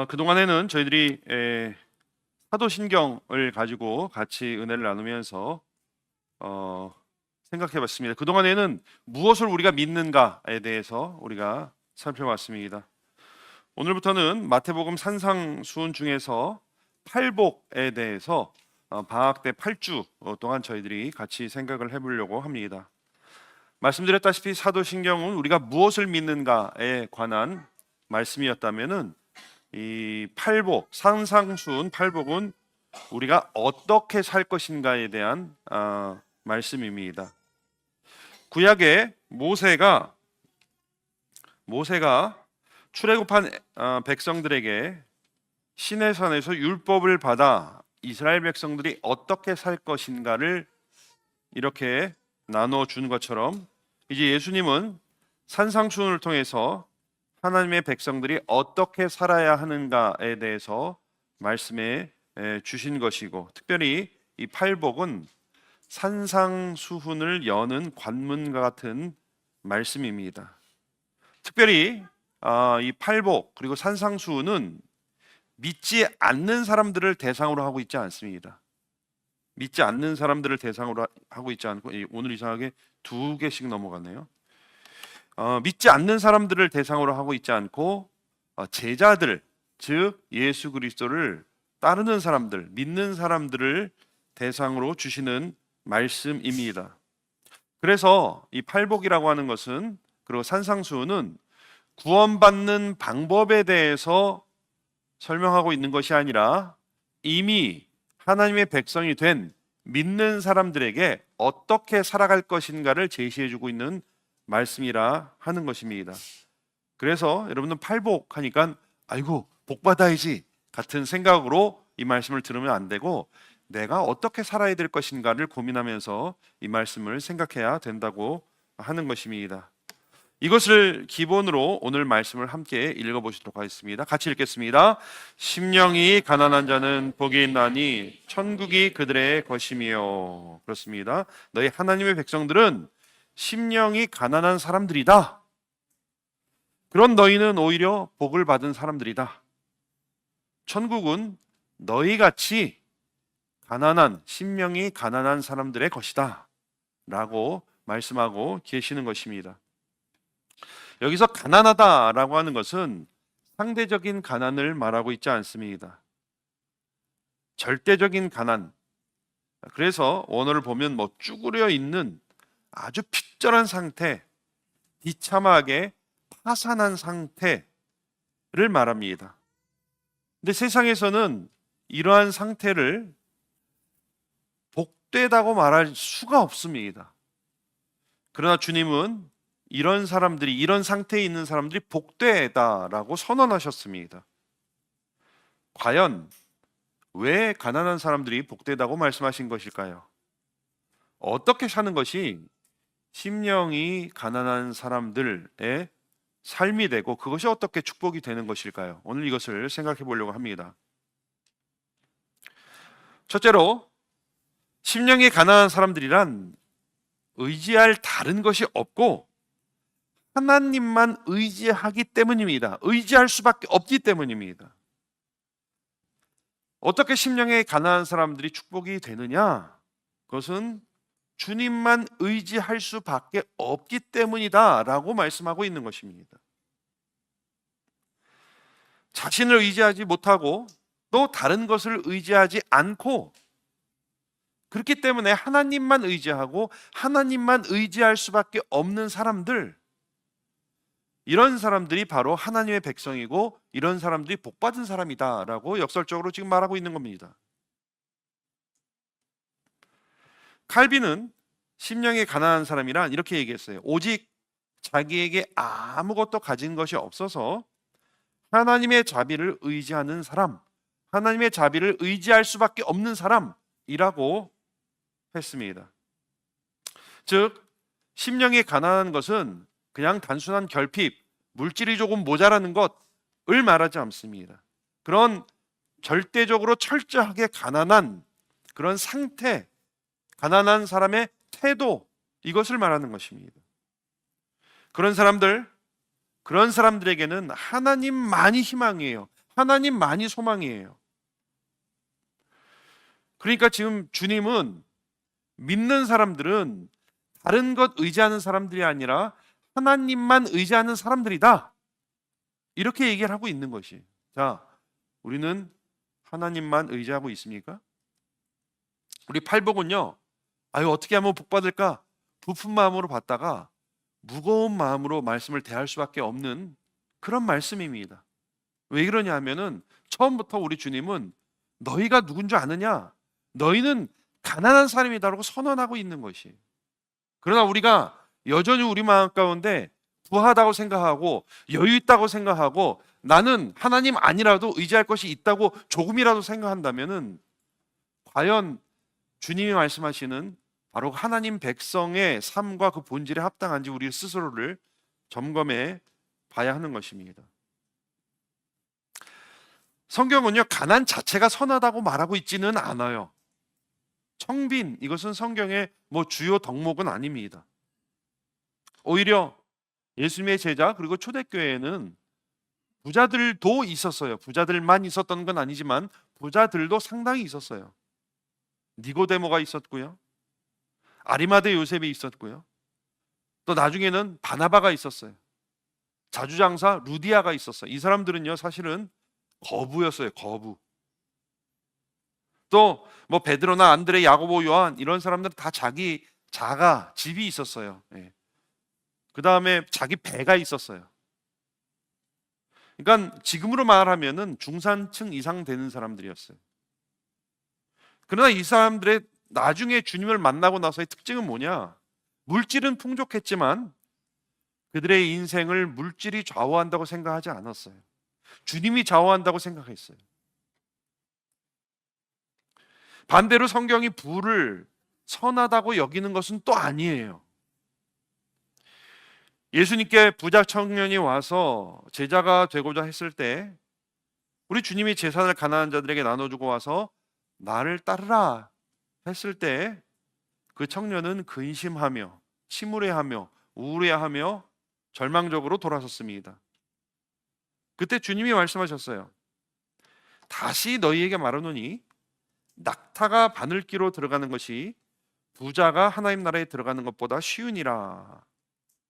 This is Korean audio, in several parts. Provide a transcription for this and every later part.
그동안에는 저희들이 사도신경을 가지고 같이 은혜를 나누면서 생각해 봤습니다. 그동안에는 무엇을 우리가 믿는가에 대해서 우리가 살펴봤습니다. 오늘부터는 마태복음 산상수훈 중에서 팔복에 대해서 방학 때 8주 동안 저희들이 같이 생각을 해보려고 합니다. 말씀드렸다시피 사도신경은 우리가 무엇을 믿는가에 관한 말씀이었다면은 이 팔복, 산상수훈 팔복은 우리가 어떻게 살 것인가에 대한 말씀입니다. 구약에 모세가 출애굽한 백성들에게 시내산에서 율법을 받아 이스라엘 백성들이 어떻게 살 것인가를 이렇게 나눠 준 것처럼 이제 예수님은 산상수훈을 통해서 하나님의 백성들이 어떻게 살아야 하는가에 대해서 말씀해 주신 것이고, 특별히 이 팔복은 산상수훈을 여는 관문과 같은 말씀입니다. 특별히 이 팔복 그리고 산상수훈은 믿지 않는 사람들을 대상으로 하고 있지 않습니다. 믿지 않는 사람들을 대상으로 하고 있지 않고, 오늘 이상하게 2개씩 넘어갔네요. 믿지 않는 사람들을 대상으로 하고 있지 않고 제자들, 즉 예수 그리스도를 따르는 사람들, 믿는 사람들을 대상으로 주시는 말씀입니다. 그래서 이 팔복이라고 하는 것은, 그리고 산상수훈은 구원받는 방법에 대해서 설명하고 있는 것이 아니라 이미 하나님의 백성이 된 믿는 사람들에게 어떻게 살아갈 것인가를 제시해주고 있는 말씀이라 하는 것입니다. 그래서 여러분들 팔복하니까 아이고 복 받아야지 같은 생각으로 이 말씀을 들으면 안 되고, 내가 어떻게 살아야 될 것인가를 고민하면서 이 말씀을 생각해야 된다고 하는 것입니다. 이것을 기본으로 오늘 말씀을 함께 읽어보시도록 하겠습니다. 같이 읽겠습니다. 심령이 가난한 자는 복이 있나니 천국이 그들의 것이며. 그렇습니다. 너희 하나님의 백성들은 심령이 가난한 사람들이다. 그런 너희는 오히려 복을 받은 사람들이다. 천국은 너희같이 가난한, 심령이 가난한 사람들의 것이다 라고 말씀하고 계시는 것입니다. 여기서 가난하다라고 하는 것은 상대적인 가난을 말하고 있지 않습니다. 절대적인 가난. 그래서 원어를 보면 쭈그려 있는 아주 핍절한 상태, 비참하게 파산한 상태를 말합니다. 근데 세상에서는 이러한 상태를 복되다고 말할 수가 없습니다. 그러나 주님은 이런 사람들이, 이런 상태에 있는 사람들이 복되다라고 선언하셨습니다. 과연 왜 가난한 사람들이 복되다고 말씀하신 것일까요? 어떻게 사는 것이 심령이 가난한 사람들의 삶이 되고 그것이 어떻게 축복이 되는 것일까요? 오늘 이것을 생각해 보려고 합니다. 첫째로, 심령이 가난한 사람들이란 의지할 다른 것이 없고 하나님만 의지하기 때문입니다. 의지할 수밖에 없기 때문입니다. 어떻게 심령이 가난한 사람들이 축복이 되느냐? 그것은 주님만 의지할 수밖에 없기 때문이다 라고 말씀하고 있는 것입니다. 자신을 의지하지 못하고 또 다른 것을 의지하지 않고, 그렇기 때문에 하나님만 의지하고 하나님만 의지할 수밖에 없는 사람들, 이런 사람들이 바로 하나님의 백성이고 이런 사람들이 복받은 사람이다 라고 역설적으로 지금 말하고 있는 겁니다. 칼빈은 심령이 가난한 사람이란 이렇게 얘기했어요. 오직 자기에게 아무것도 가진 것이 없어서 하나님의 자비를 의지하는 사람, 하나님의 자비를 의지할 수밖에 없는 사람이라고 했습니다. 즉, 심령이 가난한 것은 그냥 단순한 결핍, 물질이 조금 모자라는 것을 말하지 않습니다. 그런 절대적으로 철저하게 가난한 그런 상태, 가난한 사람의 태도, 이것을 말하는 것입니다. 그런 사람들에게는 하나님만이 희망이에요. 하나님만이 소망이에요. 그러니까 지금 주님은 믿는 사람들은 다른 것 의지하는 사람들이 아니라 하나님만 의지하는 사람들이다. 이렇게 얘기를 하고 있는 것이. 자, 우리는 하나님만 의지하고 있습니까? 우리 팔복은요, 아유, 어떻게 하면 복 받을까? 부푼 마음으로 받다가 무거운 마음으로 말씀을 대할 수밖에 없는 그런 말씀입니다. 왜 그러냐 하면은 처음부터 우리 주님은 너희가 누군 줄 아느냐? 너희는 가난한 사람이다라고 선언하고 있는 것이. 그러나 우리가 여전히 우리 마음 가운데 부하다고 생각하고 여유 있다고 생각하고 나는 하나님 아니라도 의지할 것이 있다고 조금이라도 생각한다면은 과연 주님이 말씀하시는 바로 하나님 백성의 삶과 그 본질에 합당한지 우리 스스로를 점검해 봐야 하는 것입니다. 성경은요, 가난 자체가 선하다고 말하고 있지는 않아요. 청빈, 이것은 성경의 주요 덕목은 아닙니다. 오히려 예수님의 제자 그리고 초대교회에는 부자들도 있었어요. 부자들만 있었던 건 아니지만 부자들도 상당히 있었어요. 니고데모가 있었고요. 아리마대 요셉이 있었고요. 또 나중에는 바나바가 있었어요. 자주장사 루디아가 있었어요. 이 사람들은요, 사실은 거부였어요. 거부. 또 베드로나 안드레, 야고보, 요한 이런 사람들은 다 자기 자가 집이 있었어요. 예. 그 다음에 자기 배가 있었어요. 그러니까 지금으로 말하면은 중산층 이상 되는 사람들이었어요. 그러나 이 사람들의 나중에 주님을 만나고 나서의 특징은 뭐냐? 물질은 풍족했지만 그들의 인생을 물질이 좌우한다고 생각하지 않았어요. 주님이 좌우한다고 생각했어요. 반대로 성경이 부를 선하다고 여기는 것은 또 아니에요. 예수님께 부자 청년이 와서 제자가 되고자 했을 때 우리 주님이 재산을 가난한 자들에게 나눠주고 와서 나를 따르라 했을 때 그 청년은 근심하며 침울해하며 우울해하며 절망적으로 돌아섰습니다. 그때 주님이 말씀하셨어요. 다시 너희에게 말하노니 낙타가 바늘귀로 들어가는 것이 부자가 하나님 나라에 들어가는 것보다 쉬우니라.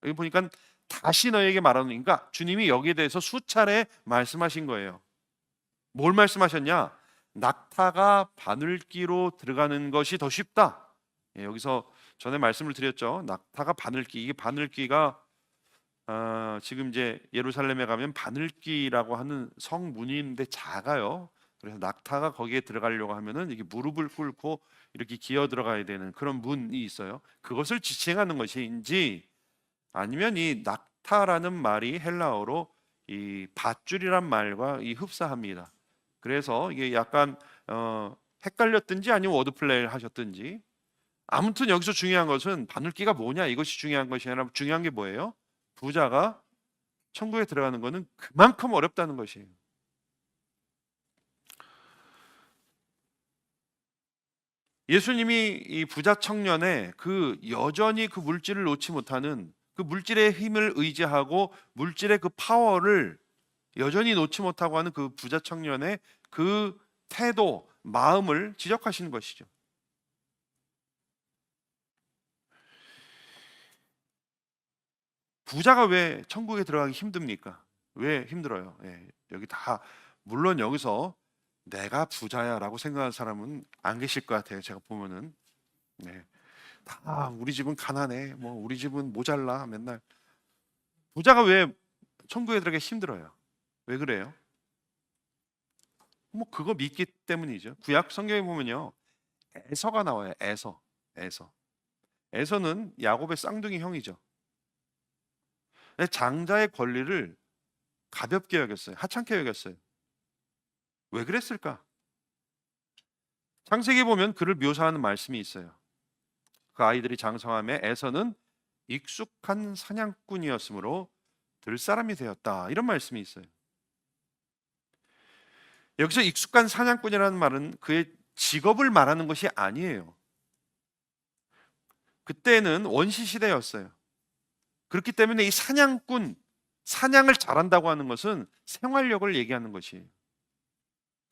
여기 보니까 다시 너희에게 말하노니까 주님이 여기에 대해서 수차례 말씀하신 거예요. 뭘 말씀하셨냐? 낙타가 바늘귀로 들어가는 것이 더 쉽다. 여기서 전에 말씀을 드렸죠. 낙타가 바늘귀, 이게 바늘귀가 지금 이제 예루살렘에 가면 바늘귀라고 하는 성문인데 작아요. 그래서 낙타가 거기에 들어가려고 하면은 이게 무릎을 꿇고 이렇게 기어 들어가야 되는 그런 문이 있어요. 그것을 지칭하는 것인지 아니면 이 낙타라는 말이 헬라어로 이 밧줄이란 말과 흡사합니다. 그래서 이게 약간 헷갈렸든지 아니면 워드플레이를 하셨든지 아무튼 여기서 중요한 것은 바늘귀가 뭐냐 이것이 중요한 것이 아니라 중요한 게 뭐예요? 부자가 천국에 들어가는 것은 그만큼 어렵다는 것이에요. 예수님이 이 부자 청년의 여전히 그 물질을 놓지 못하는 그 물질의 힘을 의지하고 물질의 그 파워를 여전히 놓지 못하고 하는 그 부자 청년의 그 태도, 마음을 지적하시는 것이죠. 부자가 왜 천국에 들어가기 힘듭니까? 왜 힘들어요? 여기 다 물론 여기서 내가 부자야라고 생각하는 사람은 안 계실 것 같아요. 제가 보면은 다 우리 집은 가난해, 우리 집은 모자라 맨날. 부자가 왜 천국에 들어가기 힘들어요? 왜 그래요? 그거 믿기 때문이죠. 구약 성경에 보면요, 에서가 나와요. 에서는 야곱의 쌍둥이 형이죠. 장자의 권리를 가볍게 여겼어요. 하찮게 여겼어요. 왜 그랬을까? 창세기 보면 그를 묘사하는 말씀이 있어요. 그 아이들이 장성함에 에서는 익숙한 사냥꾼이었으므로 들사람이 되었다. 이런 말씀이 있어요. 여기서 익숙한 사냥꾼이라는 말은 그의 직업을 말하는 것이 아니에요. 그때는 원시 시대였어요. 그렇기 때문에 이 사냥꾼, 사냥을 잘한다고 하는 것은 생활력을 얘기하는 것이에요.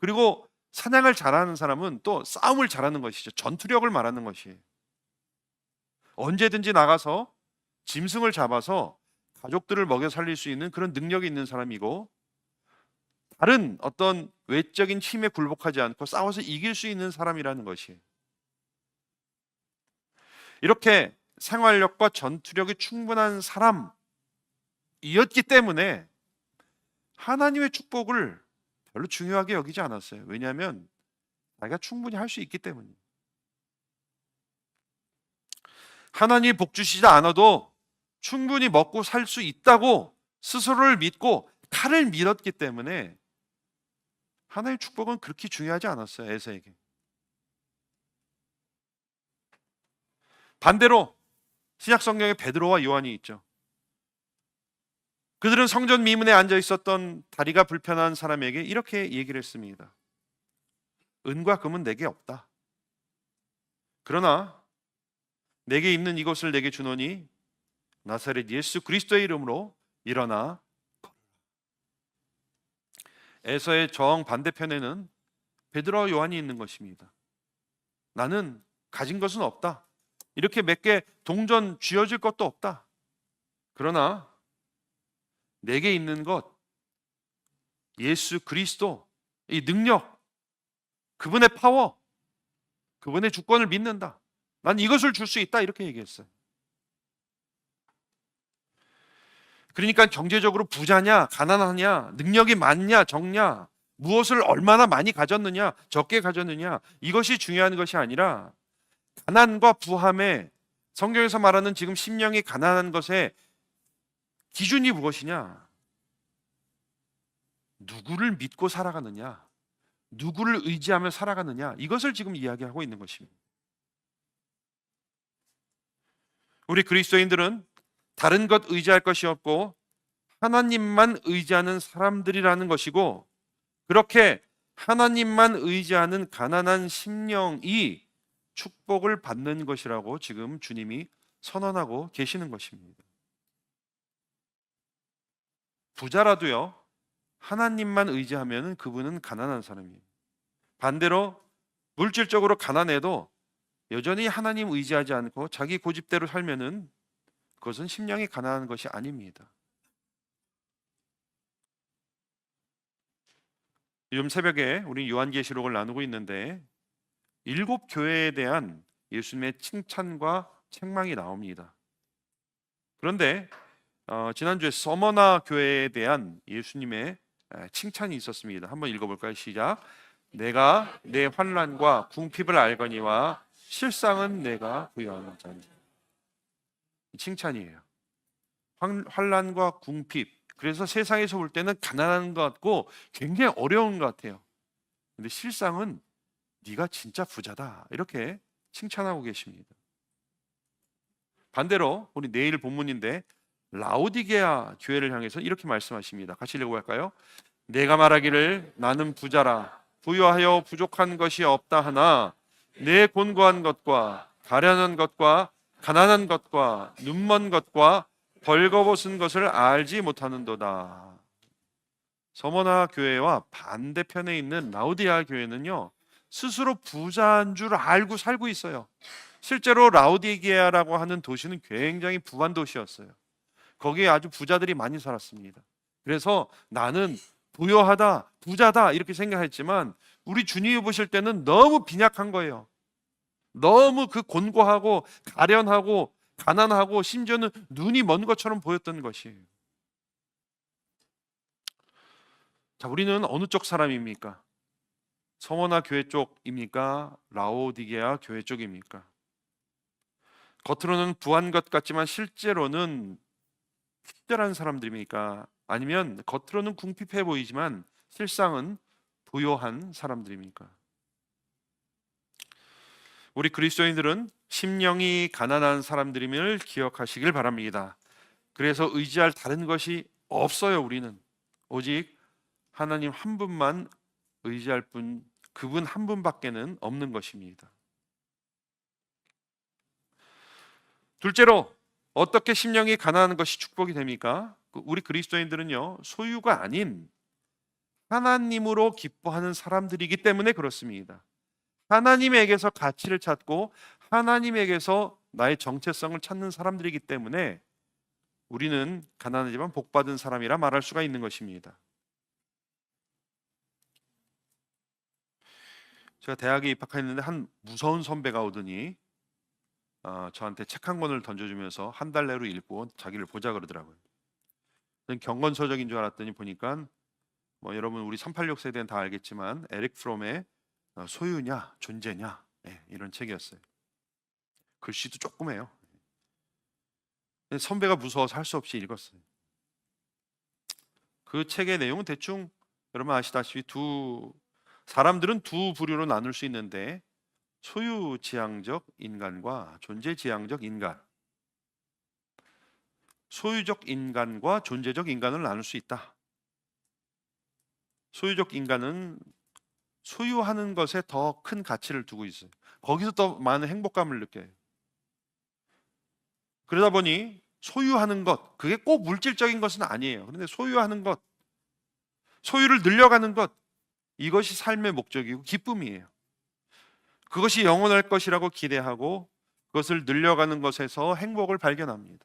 그리고 사냥을 잘하는 사람은 또 싸움을 잘하는 것이죠. 전투력을 말하는 것이에요. 언제든지 나가서 짐승을 잡아서 가족들을 먹여 살릴 수 있는 그런 능력이 있는 사람이고, 다른 어떤 외적인 힘에 굴복하지 않고 싸워서 이길 수 있는 사람이라는 것이에요. 이렇게 생활력과 전투력이 충분한 사람이었기 때문에 하나님의 축복을 별로 중요하게 여기지 않았어요. 왜냐하면 자기가 충분히 할 수 있기 때문이에요. 하나님이 복 주시지 않아도 충분히 먹고 살 수 있다고 스스로를 믿고 칼을 밀었기 때문에 하나님의 축복은 그렇게 중요하지 않았어요. 에서에게. 반대로 신약 성경에 베드로와 요한이 있죠. 그들은 성전 미문에 앉아 있었던 다리가 불편한 사람에게 이렇게 얘기를 했습니다. 은과 금은 내게 없다. 그러나 내게 입는 이것을 내게 주노니 나사렛 예수 그리스도의 이름으로 일어나. 에서의 정 반대편에는 베드로와 요한이 있는 것입니다. 나는 가진 것은 없다. 이렇게 몇 개 동전 쥐어질 것도 없다. 그러나 내게 있는 것, 예수 그리스도, 이 능력, 그분의 파워, 그분의 주권을 믿는다. 난 이것을 줄 수 있다. 이렇게 얘기했어요. 그러니까 경제적으로 부자냐, 가난하냐, 능력이 많냐, 적냐, 무엇을 얼마나 많이 가졌느냐, 적게 가졌느냐, 이것이 중요한 것이 아니라 가난과 부함에, 성경에서 말하는 지금 심령이 가난한 것의 기준이 무엇이냐? 누구를 믿고 살아가느냐, 누구를 의지하며 살아가느냐, 이것을 지금 이야기하고 있는 것입니다. 우리 그리스도인들은 다른 것 의지할 것이 없고 하나님만 의지하는 사람들이라는 것이고, 그렇게 하나님만 의지하는 가난한 심령이 축복을 받는 것이라고 지금 주님이 선언하고 계시는 것입니다. 부자라도요, 하나님만 의지하면 그분은 가난한 사람이에요. 반대로 물질적으로 가난해도 여전히 하나님 의지하지 않고 자기 고집대로 살면은 그것은 심령이 가난한 것이 아닙니다. 요즘 새벽에 우리 요한계시록을 나누고 있는데 7 교회에 대한 예수님의 칭찬과 책망이 나옵니다. 그런데 지난주에 서머나 교회에 대한 예수님의 칭찬이 있었습니다. 한번 읽어볼까요? 시작. 내가 내 환난과 궁핍을 알거니와 실상은 내가 부여하는 자니. 칭찬이에요. 환난과 궁핍. 그래서 세상에서 볼 때는 가난한 것 같고 굉장히 어려운 것 같아요. 근데 실상은 네가 진짜 부자다. 이렇게 칭찬하고 계십니다. 반대로 우리 내일 본문인데 라오디게아 교회를 향해서 이렇게 말씀하십니다. 같이 읽어볼까요? 내가 말하기를 나는 부자라 부유하여 부족한 것이 없다 하나 내 곤고한 것과 가련한 것과 가난한 것과 눈먼 것과 벌거벗은 것을 알지 못하는도다. 서머나 교회와 반대편에 있는 라오디게아 교회는요, 스스로 부자인 줄 알고 살고 있어요. 실제로 라오디게아라고 하는 도시는 굉장히 부한 도시였어요. 거기에 아주 부자들이 많이 살았습니다. 그래서 나는 부유하다, 부자다 이렇게 생각했지만 우리 주님이 보실 때는 너무 빈약한 거예요. 너무 그 곤고하고 가련하고 가난하고 심지어는 눈이 먼 것처럼 보였던 것이에요. 자, 우리는 어느 쪽 사람입니까? 서머나 교회 쪽입니까? 라오디게아 교회 쪽입니까? 겉으로는 부한 것 같지만 실제로는 특별한 사람들입니까? 아니면 겉으로는 궁핍해 보이지만 실상은 부요한 사람들입니까? 우리 그리스도인들은 심령이 가난한 사람들임을 기억하시길 바랍니다. 그래서 의지할 다른 것이 없어요. 우리는 오직 하나님 한 분만 의지할 분, 그분 한 분밖에는 없는 것입니다. 둘째로 어떻게 심령이 가난한 것이 축복이 됩니까? 우리 그리스도인들은요, 소유가 아닌 하나님으로 기뻐하는 사람들이기 때문에 그렇습니다. 하나님에게서 가치를 찾고 하나님에게서 나의 정체성을 찾는 사람들이기 때문에 우리는 가난하지만 복받은 사람이라 말할 수가 있는 것입니다. 제가 대학에 입학했는데 한 무서운 선배가 오더니 저한테 책 한 권을 던져주면서 한 달 내로 읽고 자기를 보자 그러더라고요. 저는 경건서적인 줄 알았더니 보니까 뭐 여러분 우리 386 세대는 다 알겠지만 에릭 프롬의 소유냐 존재냐, 이런 책이었어요. 글씨도 조그매요. 선배가 무서워서 할 수 없이 읽었어요. 그 책의 내용은 대충 여러분 아시다시피 사람들은 두 부류로 나눌 수 있는데 소유지향적 인간과 존재지향적 인간, 소유적 인간과 존재적 인간을 나눌 수 있다. 소유적 인간은 소유하는 것에 더 큰 가치를 두고 있어요. 거기서 더 많은 행복감을 느껴요. 그러다 보니 소유하는 것, 그게 꼭 물질적인 것은 아니에요. 그런데 소유하는 것, 소유를 늘려가는 것, 이것이 삶의 목적이고 기쁨이에요. 그것이 영원할 것이라고 기대하고 그것을 늘려가는 것에서 행복을 발견합니다.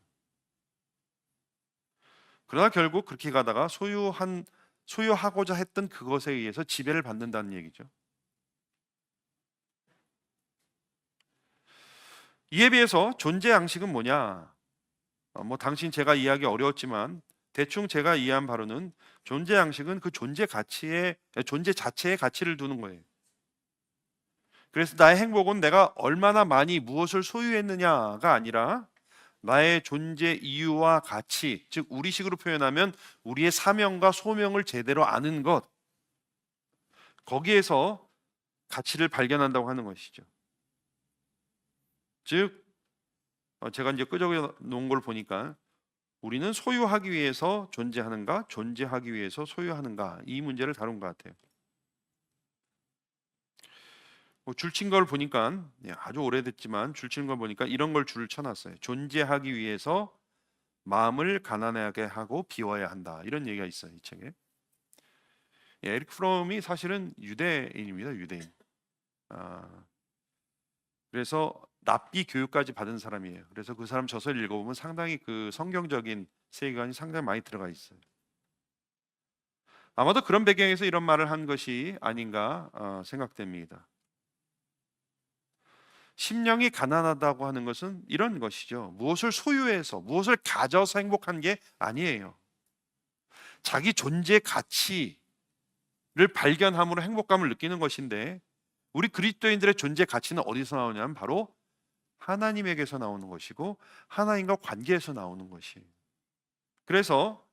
그러나 결국 그렇게 가다가 소유하고자 했던 그것에 의해서 지배를 받는다는 얘기죠. 이에 비해서 존재 양식은 뭐냐? 당신 제가 이해하기 어려웠지만 대충 제가 이해한 바로는 존재 양식은 그 존재 자체의 가치를 두는 거예요. 그래서 나의 행복은 내가 얼마나 많이 무엇을 소유했느냐가 아니라 나의 존재 이유와 가치, 즉 우리식으로 표현하면 우리의 사명과 소명을 제대로 아는 것, 거기에서 가치를 발견한다고 하는 것이죠. 즉 제가 이제 끄적여 놓은 걸 보니까 우리는 소유하기 위해서 존재하는가, 존재하기 위해서 소유하는가, 이 문제를 다룬 것 같아요. 줄친 걸 보니까 아주 오래됐지만 줄친 걸 보니까 이런 걸 줄을 쳐놨어요. 존재하기 위해서 마음을 가난하게 하고 비워야 한다, 이런 얘기가 있어요, 이 책에. 에릭 프롬이 사실은 유대인입니다. 유대인. 그래서 납비 교육까지 받은 사람이에요. 그래서 그 사람 저서를 읽어보면 상당히 그 성경적인 세계관이 상당히 많이 들어가 있어요. 아마도 그런 배경에서 이런 말을 한 것이 아닌가 생각됩니다. 심령이 가난하다고 하는 것은 이런 것이죠. 무엇을 소유해서, 무엇을 가져서 행복한 게 아니에요. 자기 존재 가치를 발견함으로 행복감을 느끼는 것인데, 우리 그리스도인들의 존재 가치는 어디서 나오냐면 바로 하나님에게서 나오는 것이고 하나님과 관계에서 나오는 것이에요. 그래서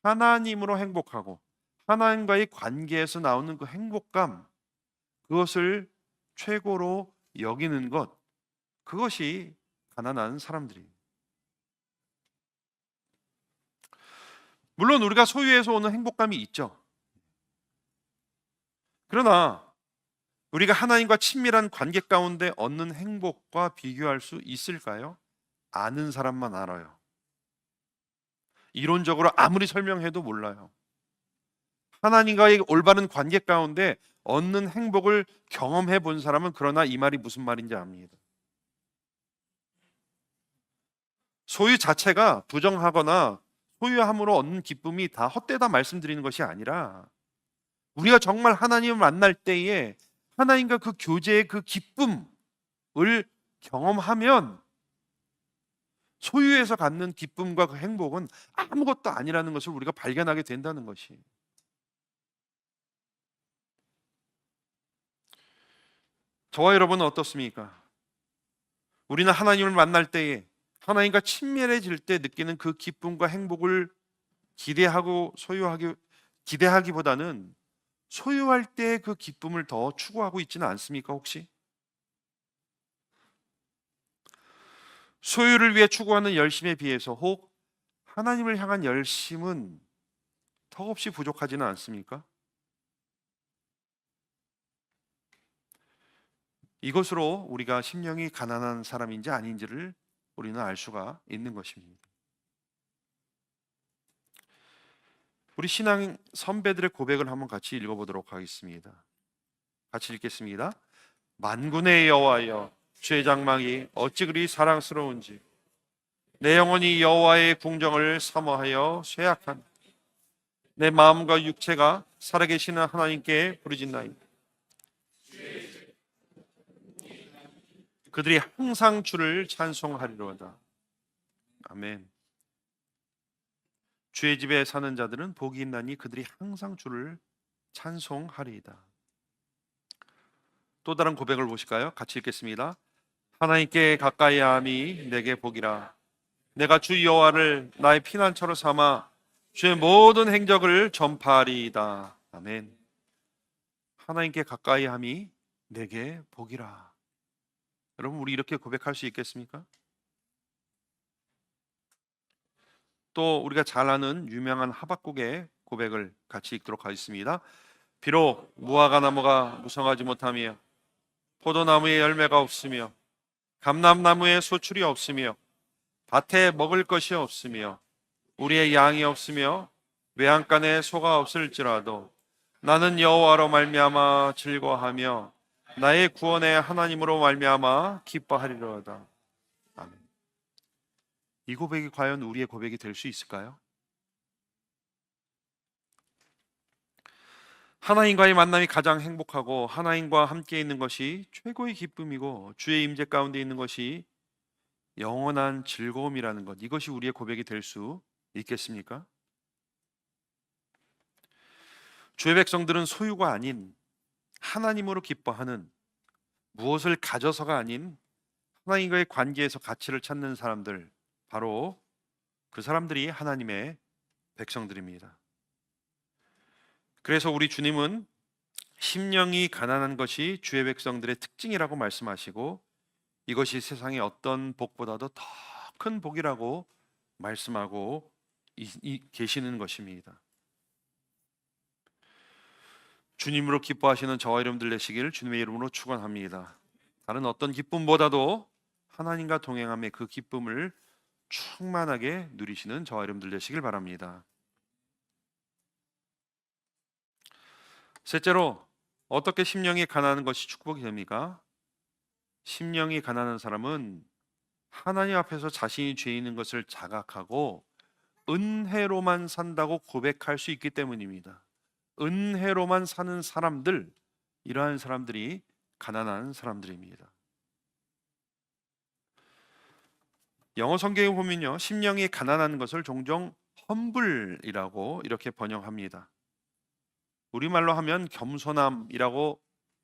하나님으로 행복하고 하나님과의 관계에서 나오는 그 행복감, 그것을 최고로 여기는 것, 그것이 가난한 사람들이에요. 물론 우리가 소유해서 오는 행복감이 있죠. 그러나 우리가 하나님과 친밀한 관계 가운데 얻는 행복과 비교할 수 있을까요? 아는 사람만 알아요. 이론적으로 아무리 설명해도 몰라요. 하나님과의 올바른 관계 가운데 얻는 행복을 경험해 본 사람은 그러나 이 말이 무슨 말인지 압니다. 소유 자체가 부정하거나 소유함으로 얻는 기쁨이 다 헛되다 말씀드리는 것이 아니라, 우리가 정말 하나님을 만날 때에 하나님과 그 교제의 그 기쁨을 경험하면 소유에서 갖는 기쁨과 그 행복은 아무것도 아니라는 것을 우리가 발견하게 된다는 것이. 저와 여러분은 어떻습니까? 우리는 하나님을 만날 때에, 하나님과 친밀해질 때 느끼는 그 기쁨과 행복을 기대하기보다는 소유할 때 그 기쁨을 더 추구하고 있지는 않습니까, 혹시? 소유를 위해 추구하는 열심에 비해서 혹 하나님을 향한 열심은 턱없이 부족하지는 않습니까? 이것으로 우리가 심령이 가난한 사람인지 아닌지를 우리는 알 수가 있는 것입니다. 우리 신앙 선배들의 고백을 한번 같이 읽어보도록 하겠습니다. 같이 읽겠습니다. 만군의 여호와여, 주의 장막이 어찌 그리 사랑스러운지, 내 영혼이 여호와의 궁정을 사모하여 쇠약한 내 마음과 육체가 살아계시는 하나님께 부르짖나이다. 그들이 항상 주를 찬송하리로다. 아멘. 주의 집에 사는 자들은 복이 있나니 그들이 항상 주를 찬송하리이다. 또 다른 고백을 보실까요? 같이 읽겠습니다. 하나님께 가까이함이 내게 복이라. 내가 주 여호와를 나의 피난처로 삼아 주의 모든 행적을 전파하리이다. 아멘. 하나님께 가까이함이 내게 복이라. 여러분, 우리 이렇게 고백할 수 있겠습니까? 또 우리가 잘 아는 유명한 하박국의 고백을 같이 읽도록 하겠습니다. 비록 무화과 나무가 무성하지 못하며 포도나무에 열매가 없으며 감람나무에 소출이 없으며 밭에 먹을 것이 없으며 우리의 양이 없으며 외양간에 소가 없을지라도 나는 여호와로 말미암아 즐거워하며 나의 구원의 하나님으로 말미암아 기뻐하리로다. 아멘. 이 고백이 과연 우리의 고백이 될 수 있을까요? 하나님과의 만남이 가장 행복하고 하나님과 함께 있는 것이 최고의 기쁨이고 주의 임재 가운데 있는 것이 영원한 즐거움이라는 것, 이것이 우리의 고백이 될 수 있겠습니까? 주의 백성들은 소유가 아닌 하나님으로 기뻐하는, 무엇을 가져서가 아닌 하나님과의 관계에서 가치를 찾는 사람들, 바로 그 사람들이 하나님의 백성들입니다. 그래서 우리 주님은 심령이 가난한 것이 주의 백성들의 특징이라고 말씀하시고 이것이 세상의 어떤 복보다도 더 큰 복이라고 말씀하고 계시는 것입니다. 주님으로 기뻐하시는 저와 여러분들 되시기를 주님의 이름으로 축원합니다. 다른 어떤 기쁨보다도 하나님과 동행함의 그 기쁨을 충만하게 누리시는 저와 여러분들 되시길 바랍니다. 셋째로, 어떻게 심령이 가난한 것이 축복이 됩니까? 심령이 가난한 사람은 하나님 앞에서 자신이 죄 있는 것을 자각하고 은혜로만 산다고 고백할 수 있기 때문입니다. 은혜로만 사는 사람들, 이러한 사람들이 가난한 사람들입니다. 영어 성경에 보면요, 심령이 가난한 것을 종종 험블이라고 이렇게 번역합니다. 우리말로 하면 겸손함이라고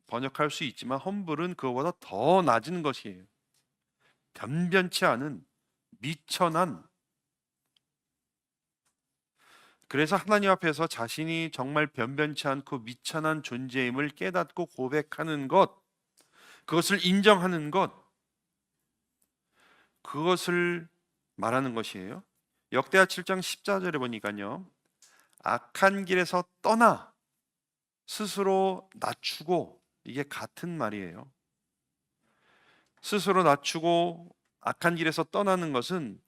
번역할 수 있지만 험블은 그거보다 더 낮은 것이에요. 변변치 않은, 미천한. 그래서 하나님 앞에서 자신이 정말 변변치 않고 미천한 존재임을 깨닫고 고백하는 것, 그것을 인정하는 것, 그것을 말하는 것이에요. 역대하 7장 14절에 보니까요, 악한 길에서 떠나 스스로 낮추고, 이게 같은 말이에요. 스스로 낮추고 악한 길에서 떠나는 것은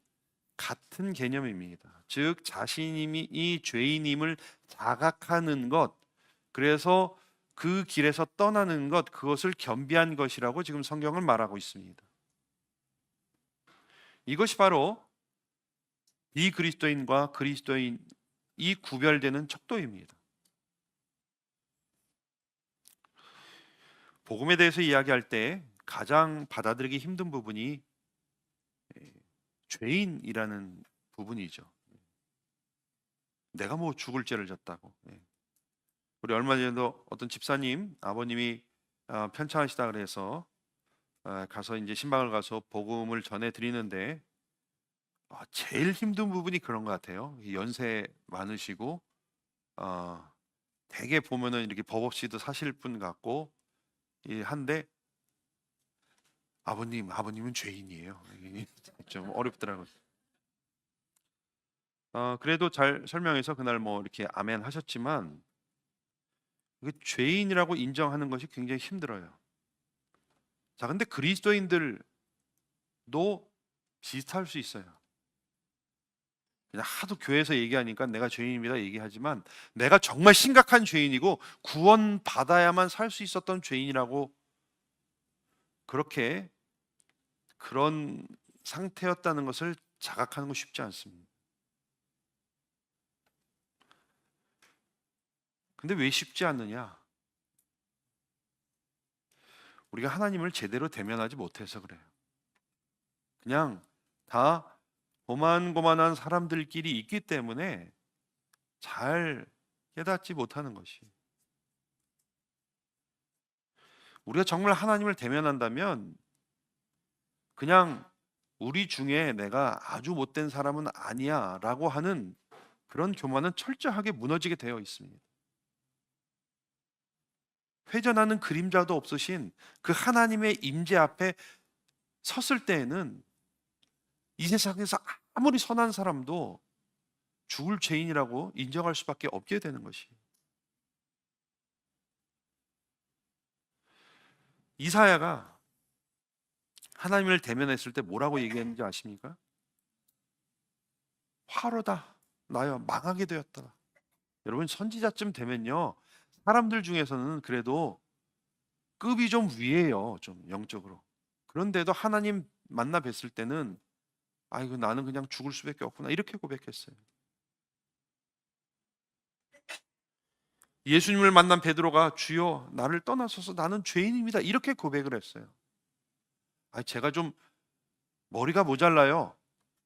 같은 개념입니다. 즉 자신이 이 죄인임을 자각하는 것, 그래서 그 길에서 떠나는 것, 그것을 겸비한 것이라고 지금 성경은 말하고 있습니다. 이것이 바로 비그리스도인과 그리스도인이 구별되는 척도입니다. 복음에 대해서 이야기할 때 가장 받아들이기 힘든 부분이 죄인이라는 부분이죠. 내가 뭐 죽을 죄를 졌다고. 우리 얼마 전에도 어떤 집사님, 아버님이 편찮으시다 그래서 가서 이제 신방을 가서 복음을 전해 드리는데 제일 힘든 부분이 그런 것 같아요. 연세 많으시고 대개 보면은 이렇게 법 없이도 사실 분 같고 한데 아버님은 죄인이에요. 좀 어렵더라고요. 그래도 잘 설명해서 그날 뭐 이렇게 아멘 하셨지만 그 죄인이라고 인정하는 것이 굉장히 힘들어요. 자, 근데 그리스도인들도 비슷할 수 있어요. 그냥 하도 교회에서 얘기하니까 내가 죄인입니다 얘기하지만, 내가 정말 심각한 죄인이고 구원 받아야만 살 수 있었던 죄인이라고, 그렇게 그런 상태였다는 것을 자각하는 거 쉽지 않습니다. 근데 왜 쉽지 않느냐? 우리가 하나님을 제대로 대면하지 못해서 그래요. 그냥 다 고만고만한 사람들끼리 있기 때문에 잘 깨닫지 못하는 것이. 우리가 정말 하나님을 대면한다면 그냥 우리 중에 내가 아주 못된 사람은 아니야 라고 하는 그런 교만은 철저하게 무너지게 되어 있습니다. 회전하는 그림자도 없으신 그 하나님의 임재 앞에 섰을 때에는 이 세상에서 아무리 선한 사람도 죽을 죄인이라고 인정할 수밖에 없게 되는 것이. 이사야가 하나님을 대면했을 때 뭐라고 얘기했는지 아십니까? 화로다 나여 망하게 되었다. 여러분, 선지자쯤 되면요, 사람들 중에서는 그래도 급이 좀 위에요, 좀 영적으로. 그런데도 하나님 만나 뵀을 때는 아이고 나는 그냥 죽을 수밖에 없구나 이렇게 고백했어요. 예수님을 만난 베드로가 주여 나를 떠나소서 나는 죄인입니다 이렇게 고백을 했어요. 제가 좀 머리가 모자라요,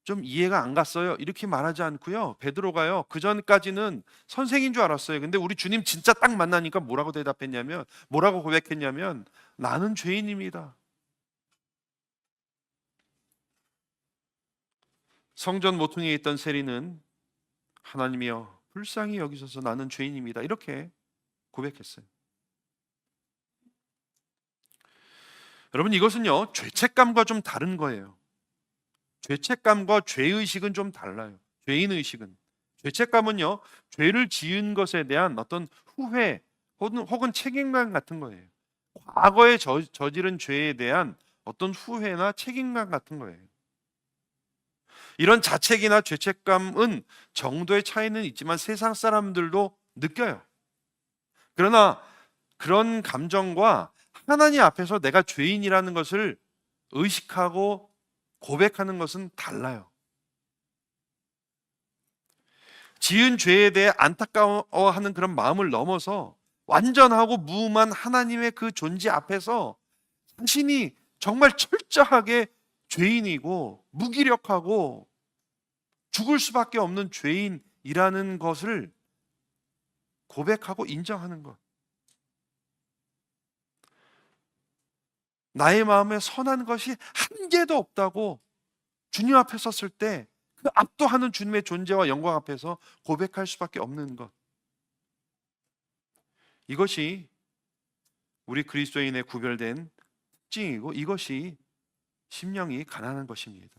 좀 이해가 안 갔어요 이렇게 말하지 않고요, 베드로가요 그 전까지는 선생인 줄 알았어요. 근데 우리 주님 진짜 딱 만나니까 뭐라고 대답했냐면, 뭐라고 고백했냐면 나는 죄인입니다. 성전 모퉁이에 있던 세리는 하나님이여 불쌍히 여기소서 나는 죄인입니다 이렇게 고백했어요. 여러분, 이것은요 죄책감과 좀 다른 거예요. 죄책감과 죄의식은 좀 달라요. 죄인의식은, 죄책감은요 죄를 지은 것에 대한 어떤 후회 혹은 책임감 같은 거예요. 과거에 저지른 죄에 대한 어떤 후회나 책임감 같은 거예요. 이런 자책이나 죄책감은 정도의 차이는 있지만 세상 사람들도 느껴요. 그러나 그런 감정과 하나님 앞에서 내가 죄인이라는 것을 의식하고 고백하는 것은 달라요. 지은 죄에 대해 안타까워하는 그런 마음을 넘어서 완전하고 무음한 하나님의 그 존재 앞에서 자신이 정말 철저하게 죄인이고 무기력하고 죽을 수밖에 없는 죄인이라는 것을 고백하고 인정하는 것. 나의 마음에 선한 것이 한 개도 없다고 주님 앞에 섰을 때 그 압도하는 주님의 존재와 영광 앞에서 고백할 수밖에 없는 것. 이것이 우리 그리스도인의 구별된 특징이고 이것이 심령이 가난한 것입니다.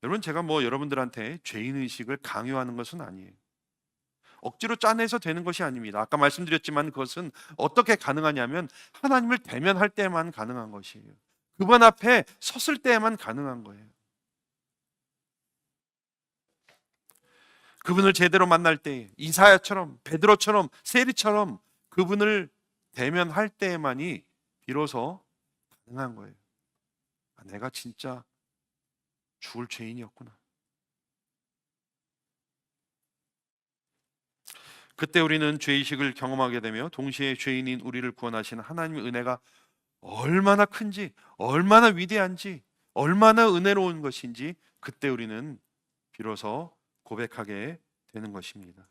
여러분, 제가 여러분들한테 죄인의식을 강요하는 것은 아니에요. 억지로 짜내서 되는 것이 아닙니다. 아까 말씀드렸지만 그것은 어떻게 가능하냐면 하나님을 대면할 때만 가능한 것이에요. 그분 앞에 섰을 때만 가능한 거예요. 그분을 제대로 만날 때 이사야처럼 베드로처럼 세리처럼 그분을 대면할 때만이 비로소 가능한 거예요. 내가 진짜 죽을 죄인이었구나. 그때 우리는 죄의식을 경험하게 되며 동시에 죄인인 우리를 구원하시는 하나님의 은혜가 얼마나 큰지, 얼마나 위대한지, 얼마나 은혜로운 것인지 그때 우리는 비로소 고백하게 되는 것입니다.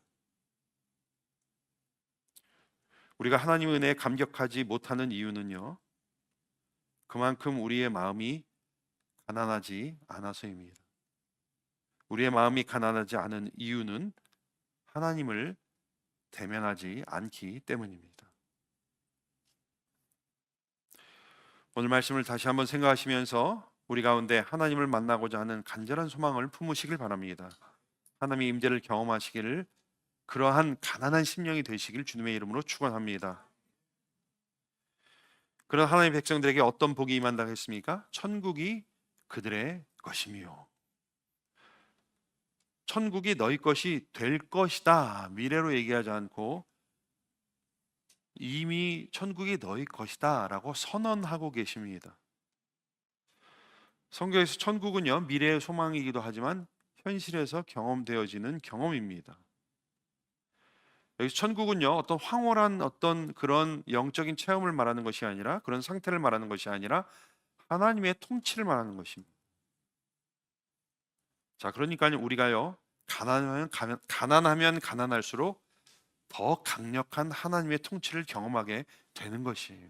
우리가 하나님의 은혜에 감격하지 못하는 이유는요, 그만큼 우리의 마음이 가난하지 않아서입니다. 우리의 마음이 가난하지 않은 이유는 하나님을 대면하지 않기 때문입니다. 오늘 말씀을 다시 한번 생각하시면서 우리 가운데 하나님을 만나고자 하는 간절한 소망을 품으시길 바랍니다. 하나님의 임재를 경험하시기를, 그러한 가난한 심령이 되시길 주님의 이름으로 축원합니다. 그런 하나님의 백성들에게 어떤 복이 임한다고 했습니까? 천국이 그들의 것이며 천국이 너희 것이 될 것이다. 미래로 얘기하지 않고 이미 천국이 너희 것이다 라고 선언하고 계십니다. 성경에서 천국은요, 미래의 소망이기도 하지만 현실에서 경험되어지는 경험입니다. 여기서 천국은요, 어떤 황홀한 어떤 그런 영적인 체험을 말하는 것이 아니라, 그런 상태를 말하는 것이 아니라 하나님의 통치를 말하는 것입니다. 자, 그러니까요, 우리가요, 가난하면 가난할수록 더 강력한 하나님의 통치를 경험하게 되는 것이에요.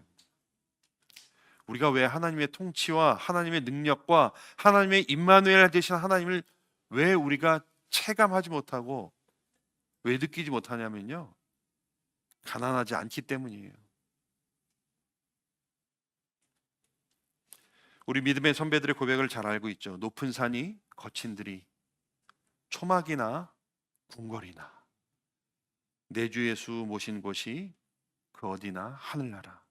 우리가 왜 하나님의 통치와 하나님의 능력과 하나님의 임마누엘 되신 하나님을 왜 우리가 체감하지 못하고 왜 느끼지 못하냐면요, 가난하지 않기 때문이에요. 우리 믿음의 선배들의 고백을 잘 알고 있죠. 높은 산이 거친 들이 초막이나 궁궐이나 내 주 예수 모신 곳이 그 어디나 하늘나라.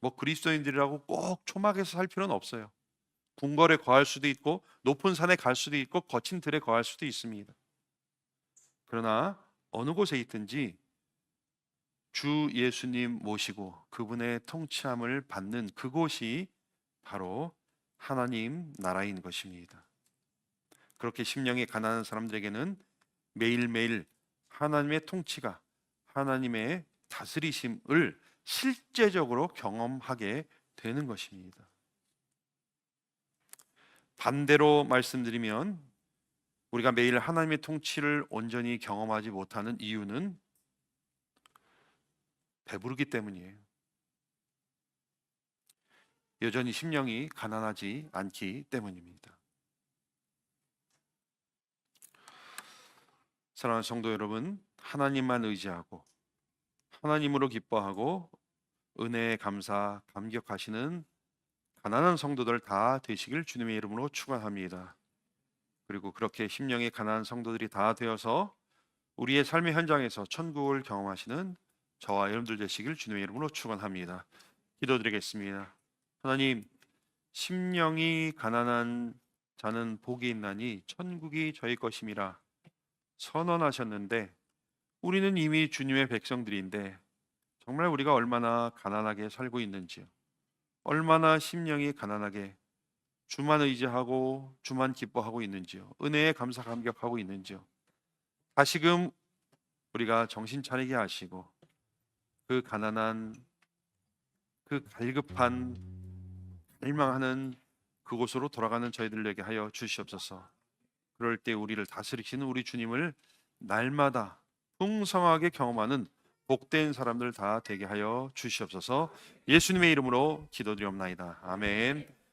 뭐 그리스도인들이라고 꼭 초막에서 살 필요는 없어요. 궁궐에 거할 수도 있고 높은 산에 갈 수도 있고 거친 들에 거할 수도 있습니다. 그러나 어느 곳에 있든지 주 예수님 모시고 그분의 통치함을 받는 그곳이 바로 하나님 나라인 것입니다. 그렇게 심령이 가난한 사람들에게는 매일매일 하나님의 통치가, 하나님의 다스리심을 실제적으로 경험하게 되는 것입니다. 반대로 말씀드리면 우리가 매일 하나님의 통치를 온전히 경험하지 못하는 이유는 배부르기 때문이에요. 여전히 심령이 가난하지 않기 때문입니다. 사랑하는 성도 여러분, 하나님만 의지하고 하나님으로 기뻐하고 은혜에 감사, 감격하시는 가난한 성도들 다 되시길 주님의 이름으로 축원합니다. 그리고 그렇게 심령이 가난한 성도들이 다 되어서 우리의 삶의 현장에서 천국을 경험하시는 저와 여러분들 되시길 주님의 이름으로 축원합니다. 기도드리겠습니다. 하나님, 심령이 가난한 자는 복이 있나니 천국이 저희 것임이라 선언하셨는데 우리는 이미 주님의 백성들인데 정말 우리가 얼마나 가난하게 살고 있는지요. 얼마나 심령이 가난하게 주만 의지하고 주만 기뻐하고 있는지요. 은혜에 감사 감격하고 있는지요. 다시금 우리가 정신 차리게 하시고 그 가난한, 그 갈급한, 갈망하는 그곳으로 돌아가는 저희들에게 하여 주시옵소서. 그럴 때 우리를 다스리시는 우리 주님을 날마다 풍성하게 경험하는 복된 사람들 다 되게 하여 주시옵소서. 예수님의 이름으로 기도드리옵나이다. 아멘.